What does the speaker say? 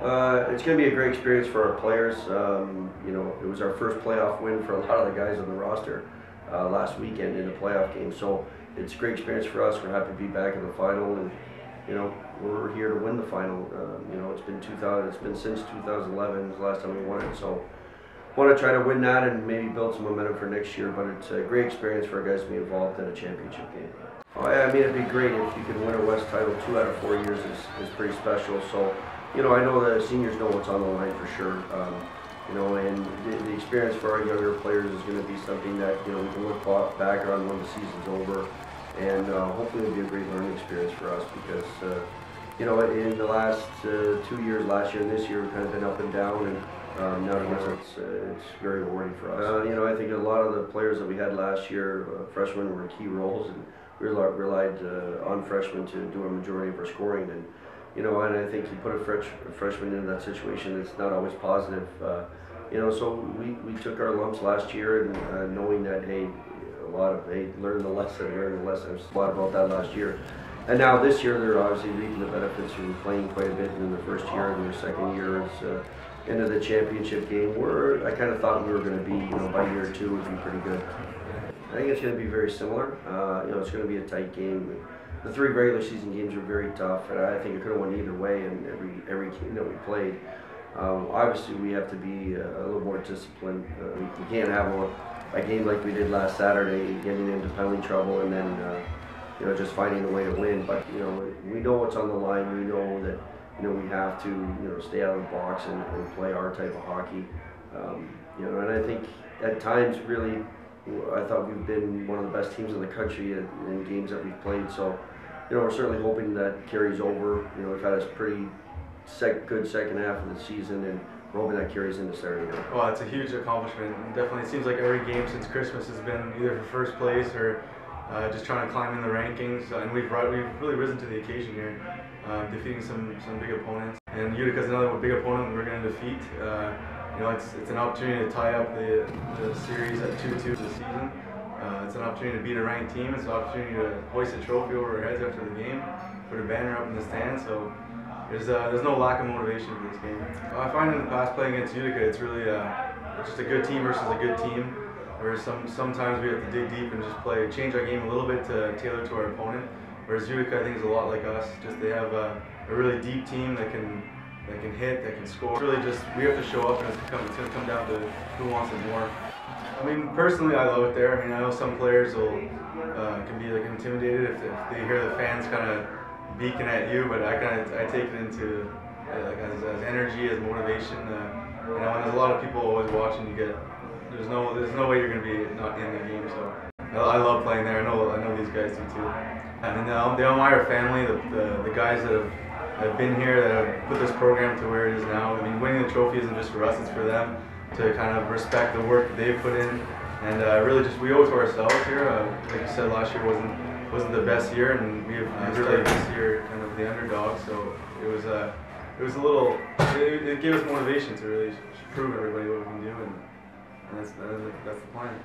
It's going to be a great experience for our players. You know, it was our first playoff win for a lot of the guys on the roster last weekend in the playoff game. So it's a great experience for us. We're happy to be back in the final, and you know, we're here to win the final. You know, it's been since 2011 is the last time we won it. So want to try to win that and maybe build some momentum for next year. But it's a great experience for our guys to be involved in a championship game. Oh, yeah, I mean, it'd be great if you could win a West title 2 out of 4 years is pretty special. So, you know, I know the seniors know what's on the line for sure. You know, and the experience for our younger players is going to be something that, you know, we can look back on when the season's over, and hopefully it'll be a great learning experience for us because, you know, in the last 2 years, last year and this year, we've kind of been up and down, and now it's very rewarding for us. You know, I think a lot of the players that we had last year, freshmen, were in key roles, and we relied on freshmen to do a majority of our scoring. And you know, and I think you put a freshman in that situation, it's not always positive. You know, so we took our lumps last year, and knowing that, hey, learn the lesson. There's a lot about that last year. And now this year, they're obviously reaping the benefits from playing quite a bit in their first year, and their second year is into the championship game, where I kind of thought we were going to be, you know, by year 2 would be pretty good. I think it's going to be very similar. You know, it's going to be a tight game. The 3 regular season games were very tough, and I think it could have went either way in every game that we played. Obviously, we have to be a little more disciplined. We can't have a game like we did last Saturday, getting into penalty trouble, and then you know, just finding a way to win. But you know, we know what's on the line. We know that, you know, we have to, you know, stay out of the box and play our type of hockey. You know, and I think at times, really, I thought we've been one of the best teams in the country in games that we've played. So, you know, we're certainly hoping that carries over. You know, we've had a pretty good second half of the season, and we're hoping that carries into Saturday night. Well, it's a huge accomplishment. And definitely, it seems like every game since Christmas has been either for first place or just trying to climb in the rankings. And we've really risen to the occasion here, defeating some big opponents. And Utica's another big opponent we're going to defeat. You know, it's an opportunity to tie up the series at 2-2 this season. It's an opportunity to beat a ranked team. It's an opportunity to hoist a trophy over our heads after the game, put a banner up in the stand. So there's no lack of motivation for this game. I find in the past playing against Utica, it's really just a good team versus a good team. Whereas sometimes we have to dig deep and just change our game a little bit to tailor to our opponent. Whereas Utica, I think, is a lot like us. Just they have a really deep team that can hit, that can score. It's really just, we have to show up, and it's going to come down to who wants it more. I mean, personally, I love it there. I mean, I know some players can be like intimidated if they hear the fans kind of beacon at you, but I take it into like as energy, as motivation. You know, and there's a lot of people always watching. There's no way you're going to be not in the game. So I love playing there. I know these guys do too. And then the Elmira family, the guys that have been here, that have put this program to where it is now. I mean, winning the trophy isn't just for us; it's for them to kind of respect the work that they've put in, and really just we owe it to ourselves here. Like you said, last year wasn't the best year, and we really this year kind of the underdog. So it was a little. It gave us motivation to really prove everybody what we can do, and that's the plan.